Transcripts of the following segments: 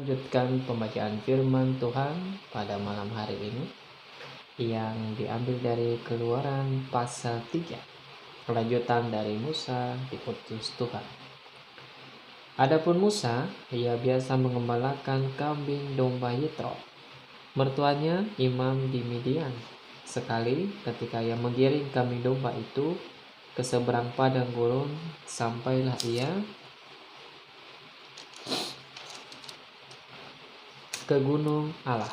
melanjutkan pembacaan firman Tuhan pada malam hari ini yang diambil dari Keluaran pasal 3, kelanjutan dari Musa diutus Tuhan. Adapun Musa, ia biasa mengembalakan kambing domba Yitro, mertuanya imam di Midian. Sekali ketika ia menggiring kambing domba itu ke seberang padang gurun, sampailah ia ke gunung Allah,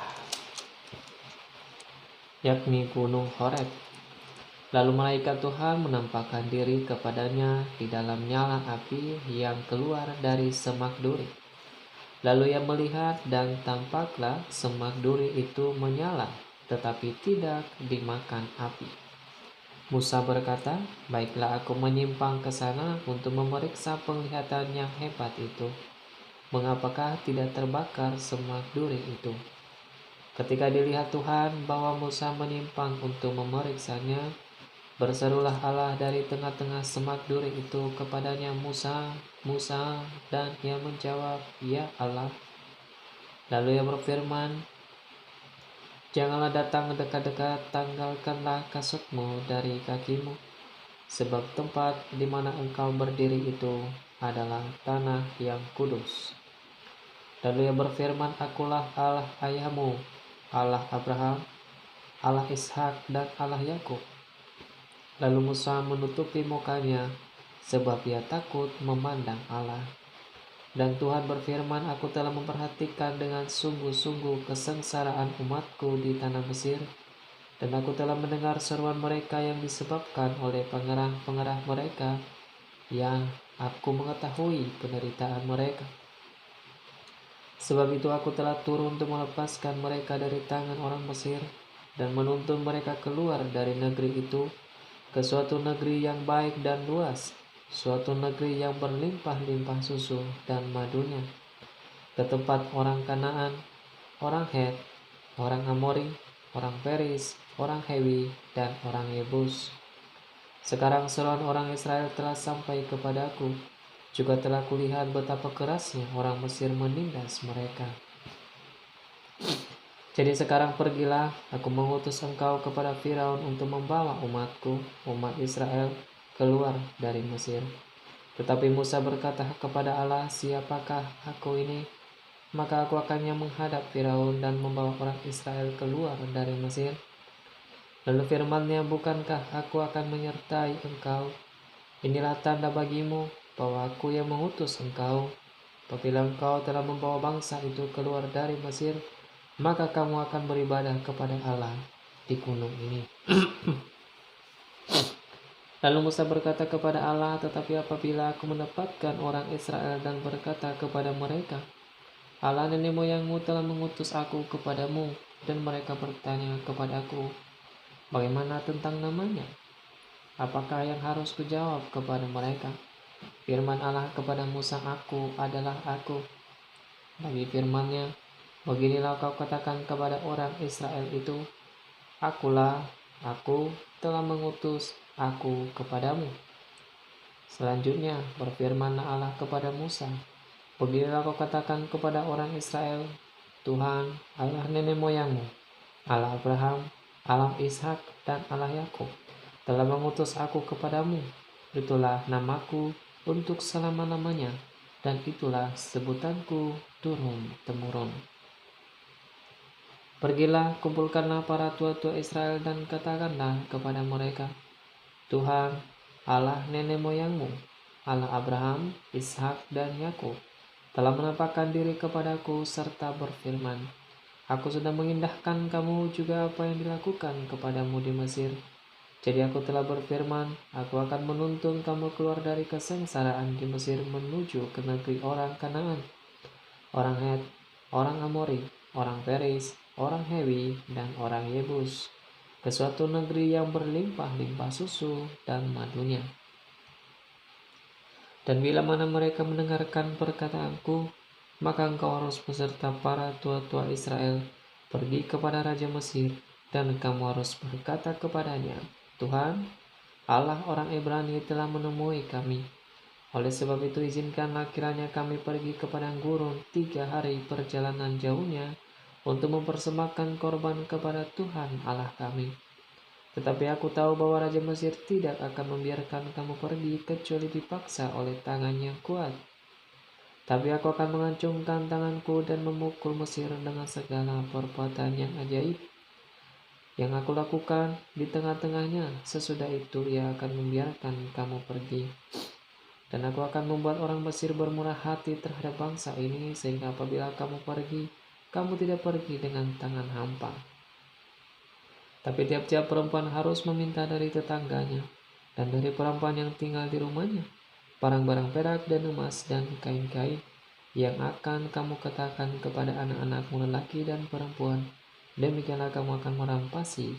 yakni gunung Horeb. Lalu malaikat Tuhan menampakkan diri kepadanya di dalam nyala api yang keluar dari semak duri. Lalu ia melihat, dan tampaklah semak duri itu menyala, tetapi tidak dimakan api. Musa berkata, "Baiklah, aku menyimpang ke sana untuk memeriksa penglihatan yang hebat itu. Mengapakah tidak terbakar semak duri itu?" Ketika dilihat Tuhan bahwa Musa menyimpang untuk memeriksanya, berserulah Allah dari tengah-tengah semak duri itu kepadanya, "Musa, Musa," dan ia menjawab, "Ya Allah." Lalu ia berfirman, "Janganlah datang dekat-dekat, tanggalkanlah kasutmu dari kakimu, sebab tempat di mana engkau berdiri itu adalah tanah yang kudus." Lalu ia berfirman, "Akulah Allah ayahmu, Allah Abraham, Allah Ishak, dan Allah Yakub." Lalu Musa menutupi mukanya, sebab ia takut memandang Allah. Dan Tuhan berfirman, "Aku telah memperhatikan dengan sungguh-sungguh kesengsaraan umatku di tanah Mesir, dan aku telah mendengar seruan mereka yang disebabkan oleh pengerah-pengerah mereka, yang aku mengetahui penderitaan mereka. Sebab itu aku telah turun untuk melepaskan mereka dari tangan orang Mesir, dan menuntun mereka keluar dari negeri itu ke suatu negeri yang baik dan luas, suatu negeri yang berlimpah-limpah susu dan madunya, ke tempat orang Kanaan, orang Het, orang Amori, orang Peris, orang Hewi, dan orang Yebus. Sekarang seruan orang Israel telah sampai kepadaku, juga telah kulihat betapa kerasnya orang Mesir menindas mereka. Jadi sekarang pergilah, aku mengutus engkau kepada Firaun untuk membawa umatku, umat Israel, keluar dari Mesir." Tetapi Musa berkata kepada Allah, "Siapakah aku ini? Maka aku akannya menghadap Firaun dan membawa orang Israel keluar dari Mesir." Lalu firman-Nya, "Bukankah aku akan menyertai engkau? Inilah tanda bagimu bahwa aku yang mengutus engkau. Apabila engkau telah membawa bangsa itu keluar dari Mesir, maka kamu akan beribadah kepada Allah di gunung ini." Lalu Musa berkata kepada Allah, "Tetapi apabila aku mendapatkan orang Israel dan berkata kepada mereka, 'Allah nenek moyangmu telah mengutus aku kepadamu,' dan mereka bertanya kepadaku, 'Bagaimana tentang namanya?' apakah yang harus kujawab kepada mereka?" Firman Allah kepada Musa, "Aku adalah Aku." Lagi firman-Nya, "Beginilah kau katakan kepada orang Israel itu, Akulah, aku telah mengutus aku kepadamu." Selanjutnya berfirman Allah kepada Musa, "Beginilah kau katakan kepada orang Israel, Tuhan, Allah nenek moyangmu, Allah Abraham, Allah Ishak, dan Allah Yakub, telah mengutus aku kepadamu. Itulah namaku untuk selama-lamanya, dan itulah sebutanku turun-temurun. Pergilah, kumpulkanlah para tua-tua Israel dan katakanlah kepada mereka, Tuhan, Allah nenek moyangmu, Allah Abraham, Ishak, dan Yakub, telah menampakkan diri kepadaku serta berfirman, Aku sudah mengindahkan kamu juga apa yang dilakukan kepadamu di Mesir. Jadi aku telah berfirman, aku akan menuntun kamu keluar dari kesengsaraan di Mesir menuju ke negeri orang Kanaan, orang Het, orang Amori, orang Peris, orang Hewi, dan orang Yebus, ke suatu negeri yang berlimpah-limpah susu dan madunya. Dan bila mana mereka mendengarkan perkataanku, maka engkau harus beserta para tua-tua Israel pergi kepada Raja Mesir, dan kamu harus berkata kepadanya, Tuhan, Allah orang Ibrani telah menemui kami. Oleh sebab itu izinkanlah kiranya kami pergi ke padang gurun 3 hari perjalanan jauhnya untuk mempersembahkan korban kepada Tuhan Allah kami. Tetapi aku tahu bahwa Raja Mesir tidak akan membiarkan kamu pergi kecuali dipaksa oleh tangan yang kuat. Tapi aku akan mengacungkan tanganku dan memukul Mesir dengan segala perbuatan yang ajaib yang aku lakukan di tengah-tengahnya. Sesudah itu ia akan membiarkan kamu pergi. Dan aku akan membuat orang Mesir bermurah hati terhadap bangsa ini, sehingga apabila kamu pergi, kamu tidak pergi dengan tangan hampa. Tapi tiap-tiap perempuan harus meminta dari tetangganya dan dari perempuan yang tinggal di rumahnya barang-barang perak dan emas dan kain-kain yang akan kamu katakan kepada anak-anakmu lelaki dan perempuan. Demikianlah kamu akan merampasi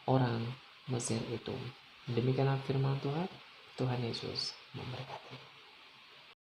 orang Mesir itu. Demikianlah firman Tuhan. Tuhan Yesus memberkati.